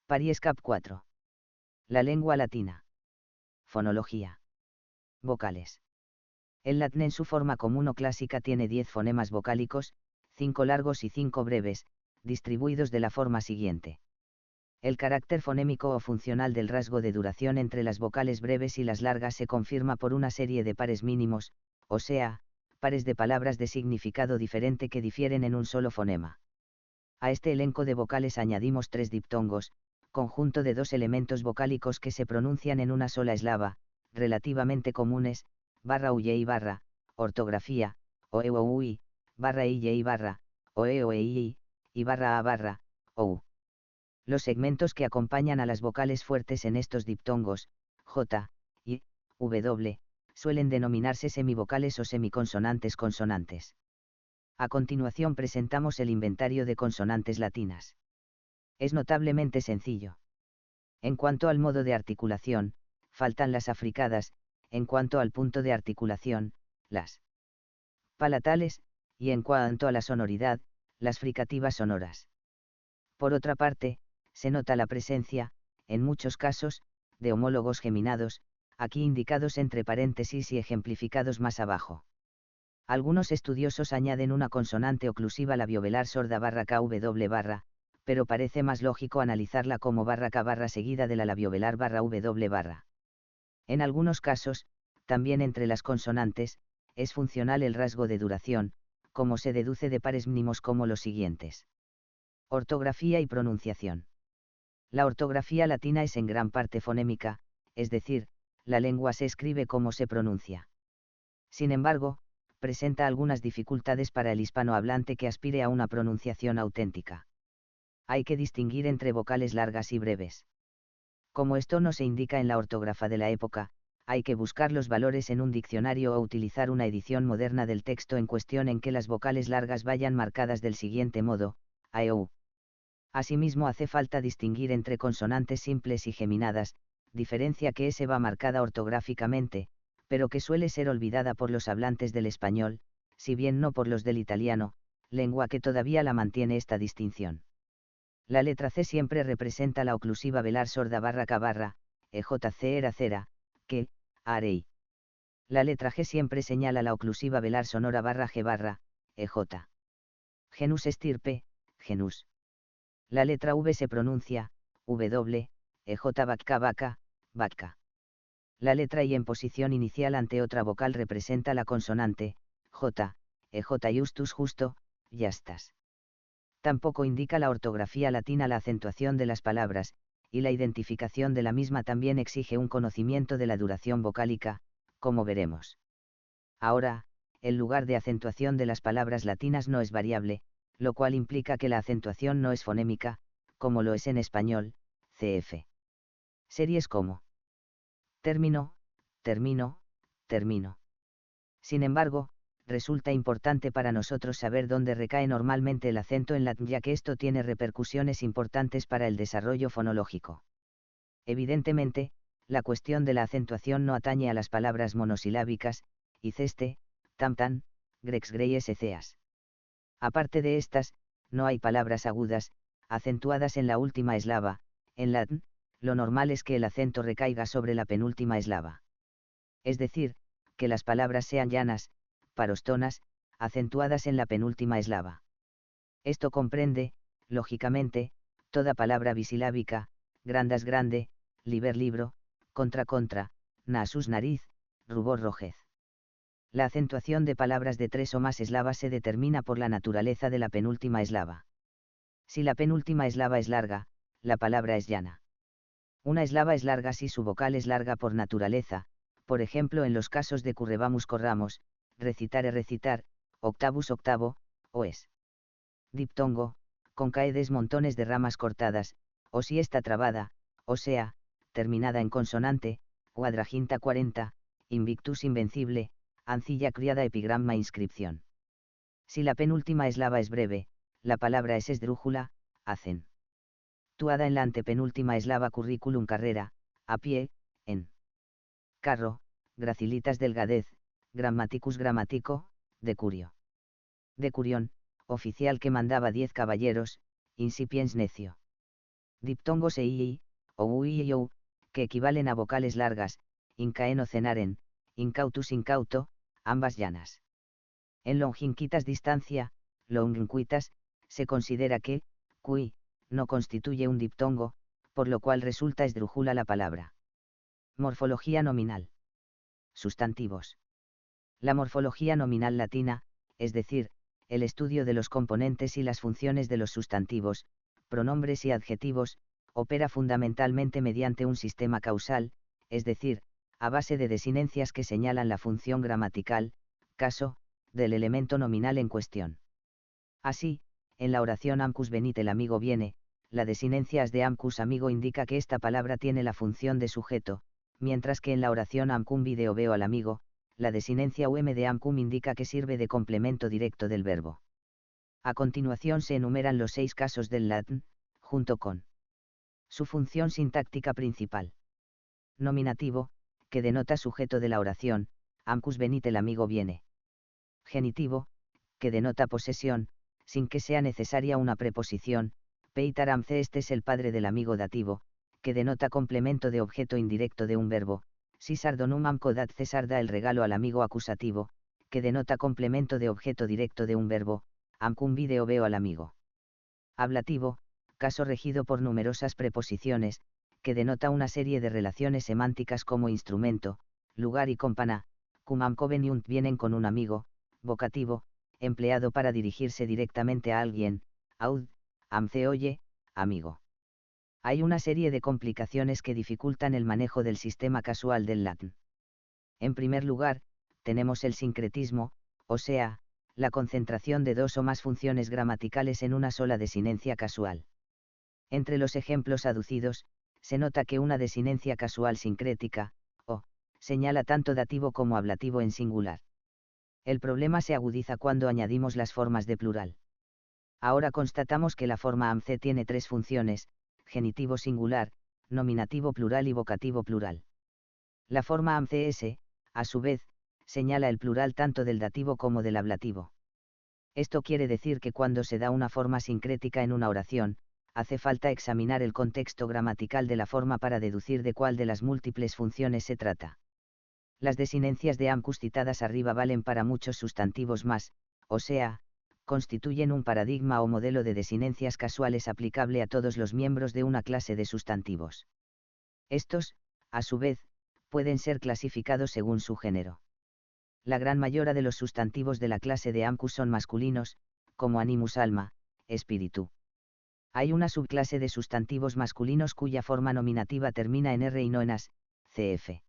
Paries Cap 4. La lengua latina. Fonología. Vocales. El latín en su forma común o clásica tiene 10 fonemas vocálicos, 5 largos y 5 breves, distribuidos de la forma siguiente. El carácter fonémico o funcional del rasgo de duración entre las vocales breves y las largas se confirma por una serie de pares mínimos, o sea, pares de palabras de significado diferente que difieren en un solo fonema. A este elenco de vocales añadimos 3 diptongos, conjunto de 2 elementos vocálicos que se pronuncian en una sola eslava, relativamente comunes, barra uye y barra, ortografía, oe o ui, barra ille y barra, oe o ei, y barra a barra, ou. Los segmentos que acompañan a las vocales fuertes en estos diptongos, j, y, w, suelen denominarse semivocales o semiconsonantes consonantes. A continuación presentamos el inventario de consonantes latinas. Es notablemente sencillo. En cuanto al modo de articulación, faltan las africadas, en cuanto al punto de articulación, las palatales, y en cuanto a la sonoridad, las fricativas sonoras. Por otra parte, se nota la presencia, en muchos casos, de homólogos geminados, aquí indicados entre paréntesis y ejemplificados más abajo. Algunos estudiosos añaden una consonante oclusiva labiovelar sorda barra kw barra, pero parece más lógico analizarla como barra k barra seguida de la labiovelar barra w barra. En algunos casos, también entre las consonantes, es funcional el rasgo de duración, como se deduce de pares mínimos como los siguientes. Ortografía y pronunciación. La ortografía latina es en gran parte fonémica, es decir, la lengua se escribe como se pronuncia. Sin embargo, presenta algunas dificultades para el hispanohablante que aspire a una pronunciación auténtica. Hay que distinguir entre vocales largas y breves. Como esto no se indica en la ortógrafa de la época, hay que buscar los valores en un diccionario o utilizar una edición moderna del texto en cuestión en que las vocales largas vayan marcadas del siguiente modo, a e u. Asimismo hace falta distinguir entre consonantes simples y geminadas, diferencia que se va marcada ortográficamente, pero que suele ser olvidada por los hablantes del español, si bien no por los del italiano, lengua que todavía la mantiene esta distinción. La letra C siempre representa la oclusiva velar sorda barra K barra, EJC era cera, que, arei. La letra G siempre señala la oclusiva velar sonora barra G barra, EJ. Genus estirpe, genus. La letra V se pronuncia, W, EJ vaca vaca, vaca. La letra I en posición inicial ante otra vocal representa la consonante, J, EJ justus justo, yastas. Tampoco indica la ortografía latina la acentuación de las palabras, y la identificación de la misma también exige un conocimiento de la duración vocálica, como veremos. Ahora, el lugar de acentuación de las palabras latinas no es variable, lo cual implica que la acentuación no es fonémica, como lo es en español, cf. Series como término, termino, termino. Sin embargo, resulta importante para nosotros saber dónde recae normalmente el acento en latín, ya que esto tiene repercusiones importantes para el desarrollo fonológico. Evidentemente, la cuestión de la acentuación no atañe a las palabras monosilábicas, iceste, tamtan, grex greyes eceas. Aparte de estas, no hay palabras agudas, acentuadas en la última eslava, en latín, lo normal es que el acento recaiga sobre la penúltima eslava. Es decir, que las palabras sean llanas, parostonas, acentuadas en la penúltima eslava. Esto comprende, lógicamente, toda palabra bisilábica, grandas grande, liber libro, contra contra, nasus nariz, rubor rojez. La acentuación de palabras de 3 o más eslavas se determina por la naturaleza de la penúltima eslava. Si la penúltima eslava es larga, la palabra es llana. Una eslava es larga si su vocal es larga por naturaleza, por ejemplo en los casos de currebamus corramos, recitare recitar, octavus octavo, o es diptongo, con caedes montones de ramas cortadas, o si está trabada, o sea, terminada en consonante, quadraginta 40, invictus invencible, ancilla criada epigramma inscripción. Si la penúltima eslava es breve, la palabra es esdrújula, hacen. Tuada en la antepenúltima eslava curriculum carrera, a pie, en carro, gracilitas delgadez, grammaticus grammatico, decurio. Decurión, oficial que mandaba 10 caballeros, incipiens necio. Diptongos e ii, o ui y ou, que equivalen a vocales largas, incaen o cenaren, incautus incauto, ambas llanas. En longinquitas distancia, longinquitas, se considera que, cui, no constituye un diptongo, por lo cual resulta esdrújula la palabra. Morfología nominal. Sustantivos. La morfología nominal latina, es decir, el estudio de los componentes y las funciones de los sustantivos, pronombres y adjetivos, opera fundamentalmente mediante un sistema causal, es decir, a base de desinencias que señalan la función gramatical, caso, del elemento nominal en cuestión. Así, en la oración amcus venit el amigo viene, la desinencia as de amcus amigo indica que esta palabra tiene la función de sujeto, mientras que en la oración amcum video veo al amigo, la desinencia um de amcum indica que sirve de complemento directo del verbo. A continuación se enumeran los 6 casos del latín, junto con su función sintáctica principal. Nominativo, que denota sujeto de la oración, amcus venit el amigo viene. Genitivo, que denota posesión, sin que sea necesaria una preposición, peitar amce este es el padre del amigo dativo, que denota complemento de objeto indirecto de un verbo, si sardonum amco dat César da el regalo al amigo acusativo, que denota complemento de objeto directo de un verbo, amcum video veo al amigo. Ablativo, caso regido por numerosas preposiciones, que denota una serie de relaciones semánticas como instrumento, lugar y compana, cum amco veniunt vienen con un amigo, vocativo, empleado para dirigirse directamente a alguien, aud, amce oye, amigo. Hay una serie de complicaciones que dificultan el manejo del sistema casual del latín. En primer lugar, tenemos el sincretismo, o sea, la concentración de 2 o más funciones gramaticales en una sola desinencia casual. Entre los ejemplos aducidos, se nota que una desinencia casual sincrética, o, señala tanto dativo como ablativo en singular. El problema se agudiza cuando añadimos las formas de plural. Ahora constatamos que la forma amce tiene 3 funciones, genitivo singular, nominativo plural y vocativo plural. La forma amce s, a su vez, señala el plural tanto del dativo como del ablativo. Esto quiere decir que cuando se da una forma sincrética en una oración, hace falta examinar el contexto gramatical de la forma para deducir de cuál de las múltiples funciones se trata. Las desinencias de amcus citadas arriba valen para muchos sustantivos más, o sea, constituyen un paradigma o modelo de desinencias casuales aplicable a todos los miembros de una clase de sustantivos. Estos, a su vez, pueden ser clasificados según su género. La gran mayoría de los sustantivos de la clase de amcus son masculinos, como animus alma, espíritu. Hay una subclase de sustantivos masculinos cuya forma nominativa termina en r y no en as, cf.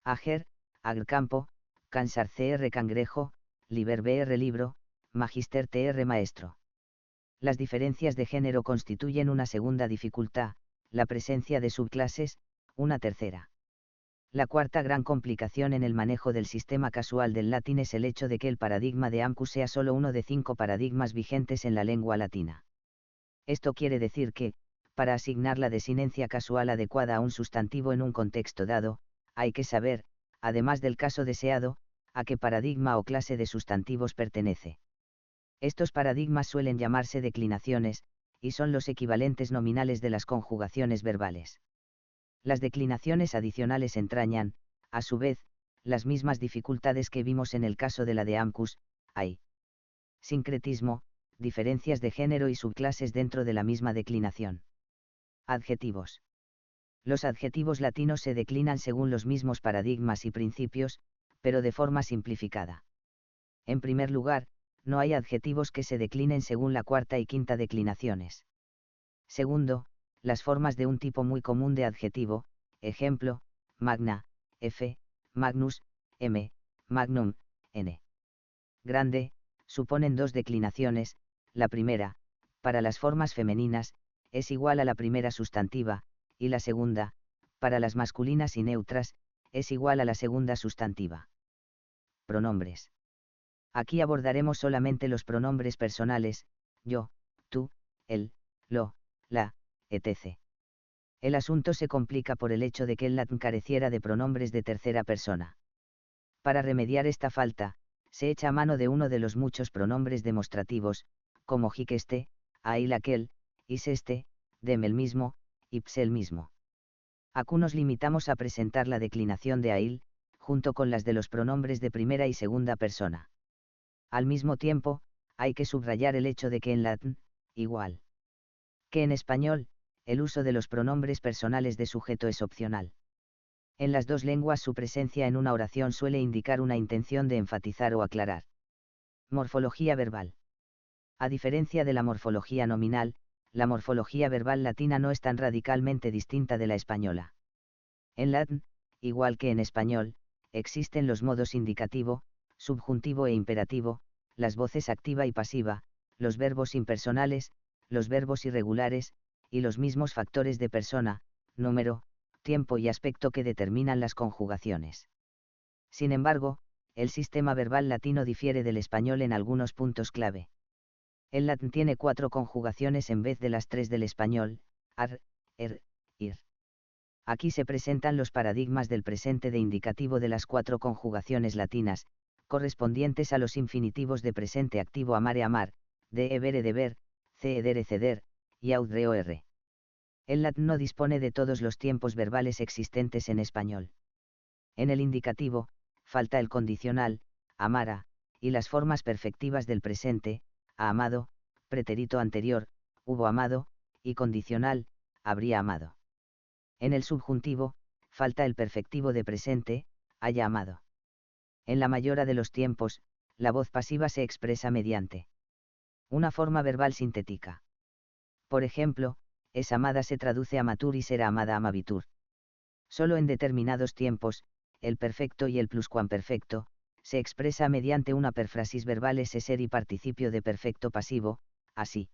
Ager, agrcampo, cansar cr cangrejo, liber br libro, magister tr maestro. Las diferencias de género constituyen una segunda dificultad, la presencia de subclases, una tercera. La cuarta gran complicación en el manejo del sistema casual del latín es el hecho de que el paradigma de amcus sea solo uno de 5 paradigmas vigentes en la lengua latina. Esto quiere decir que, para asignar la desinencia casual adecuada a un sustantivo en un contexto dado, hay que saber, además del caso deseado, a qué paradigma o clase de sustantivos pertenece. Estos paradigmas suelen llamarse declinaciones, y son los equivalentes nominales de las conjugaciones verbales. Las declinaciones adicionales entrañan, a su vez, las mismas dificultades que vimos en el caso de la de amcus, hay sincretismo, diferencias de género y subclases dentro de la misma declinación. Adjetivos. Los adjetivos latinos se declinan según los mismos paradigmas y principios, pero de forma simplificada. En primer lugar, no hay adjetivos que se declinen según la cuarta y quinta declinaciones. Segundo, las formas de un tipo muy común de adjetivo, ejemplo, magna, f, magnus, m, magnum, n. Grande, suponen 2 declinaciones, la primera, para las formas femeninas, es igual a la primera sustantiva, y la segunda, para las masculinas y neutras, es igual a la segunda sustantiva. Pronombres. Aquí abordaremos solamente los pronombres personales, yo, tú, él, lo, la, etc. El asunto se complica por el hecho de que el latín careciera de pronombres de tercera persona. Para remediar esta falta, se echa mano de uno de los muchos pronombres demostrativos, como hic este, ahí aquel, is este, dem el mismo, ipse el mismo. Aquí nos limitamos a presentar la declinación de ail, junto con las de los pronombres de primera y segunda persona. Al mismo tiempo, hay que subrayar el hecho de que en latín, igual que en español, el uso de los pronombres personales de sujeto es opcional. En las dos lenguas su presencia en una oración suele indicar una intención de enfatizar o aclarar. Morfología verbal. A diferencia de la morfología nominal, la morfología verbal latina no es tan radicalmente distinta de la española. En latín, igual que en español, existen los modos indicativo, subjuntivo e imperativo, las voces activa y pasiva, los verbos impersonales, los verbos irregulares, y los mismos factores de persona, número, tiempo y aspecto que determinan las conjugaciones. Sin embargo, el sistema verbal latino difiere del español en algunos puntos clave. El latín tiene 4 conjugaciones en vez de las 3 del español, ar, er, ir. Aquí se presentan los paradigmas del presente de indicativo de las 4 conjugaciones latinas, correspondientes a los infinitivos de presente activo amare amar, de ebere deber, cedere ceder, y audre oer. El latín no dispone de todos los tiempos verbales existentes en español. En el indicativo, falta el condicional, amara, y las formas perfectivas del presente, ha amado, pretérito anterior, hubo amado, y condicional, habría amado. En el subjuntivo, falta el perfectivo de presente, haya amado. En la mayoría de los tiempos, la voz pasiva se expresa mediante una forma verbal sintética. Por ejemplo, es amada se traduce a matur y será amada amabitur. Solo en determinados tiempos, el perfecto y el pluscuamperfecto, se expresa mediante una perfrasis verbal ese ser y participio de perfecto pasivo, así.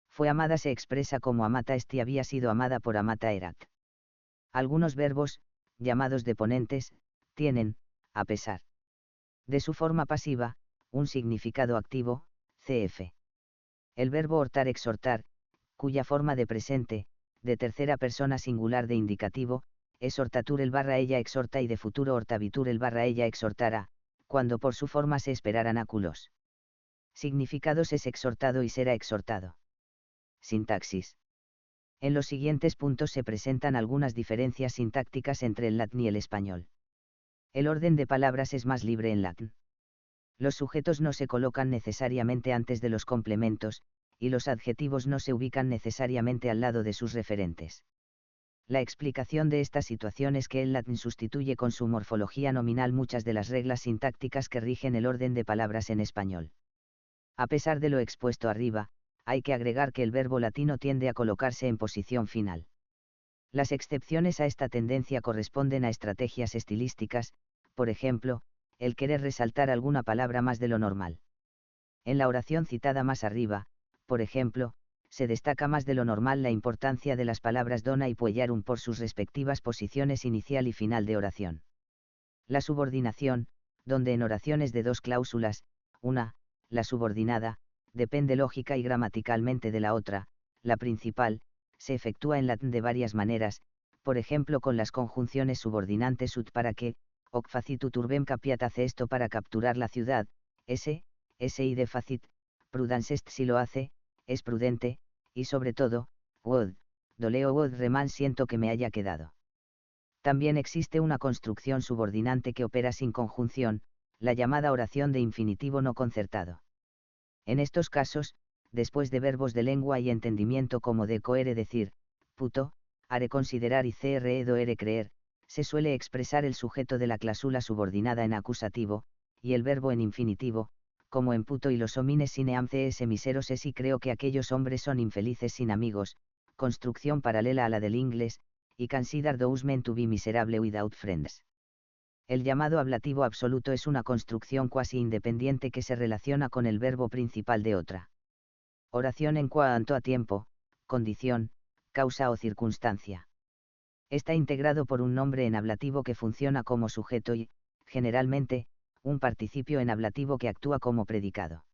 Fue amada se expresa como amata esti había sido amada por amata erat. Algunos verbos, llamados deponentes, tienen, a pesar de su forma pasiva, un significado activo, cf. El verbo hortar exhortar, cuya forma de presente, de tercera persona singular de indicativo, es hortatur el barra ella exhorta y de futuro hortabitur el barra ella exhortara, cuando por su forma se esperaran áculos. Significados es exhortado y será exhortado. Sintaxis. En los siguientes puntos se presentan algunas diferencias sintácticas entre el latín y el español. El orden de palabras es más libre en latín. Los sujetos no se colocan necesariamente antes de los complementos, y los adjetivos no se ubican necesariamente al lado de sus referentes. La explicación de esta situación es que el latín sustituye con su morfología nominal muchas de las reglas sintácticas que rigen el orden de palabras en español. A pesar de lo expuesto arriba, hay que agregar que el verbo latino tiende a colocarse en posición final. Las excepciones a esta tendencia corresponden a estrategias estilísticas, por ejemplo, el querer resaltar alguna palabra más de lo normal. En la oración citada más arriba, por ejemplo, se destaca más de lo normal la importancia de las palabras dona y puellarum por sus respectivas posiciones inicial y final de oración. La subordinación, donde en oraciones de 2 cláusulas, una, la subordinada, depende lógica y gramaticalmente de la otra, la principal, se efectúa en latín de varias maneras, por ejemplo con las conjunciones subordinantes ut para que, hoc facit urbem capiat hace esto para capturar la ciudad, ese y de facit, prudence est si lo hace, es prudente, y sobre todo, wod, doleo wod reman siento que me haya quedado. También existe una construcción subordinante que opera sin conjunción, la llamada oración de infinitivo no concertado. En estos casos, después de verbos de lengua y entendimiento como de coere decir, puto, are considerar y cre doere creer, se suele expresar el sujeto de la cláusula subordinada en acusativo, y el verbo en infinitivo, como en puto y los homines sine amces miseros es y creo que aquellos hombres son infelices sin amigos, construcción paralela a la del inglés, y consider those men to be miserable without friends. El llamado ablativo absoluto es una construcción cuasi independiente que se relaciona con el verbo principal de otra oración en cuanto a tiempo, condición, causa o circunstancia. Está integrado por un nombre en ablativo que funciona como sujeto y, generalmente, un participio en ablativo que actúa como predicado.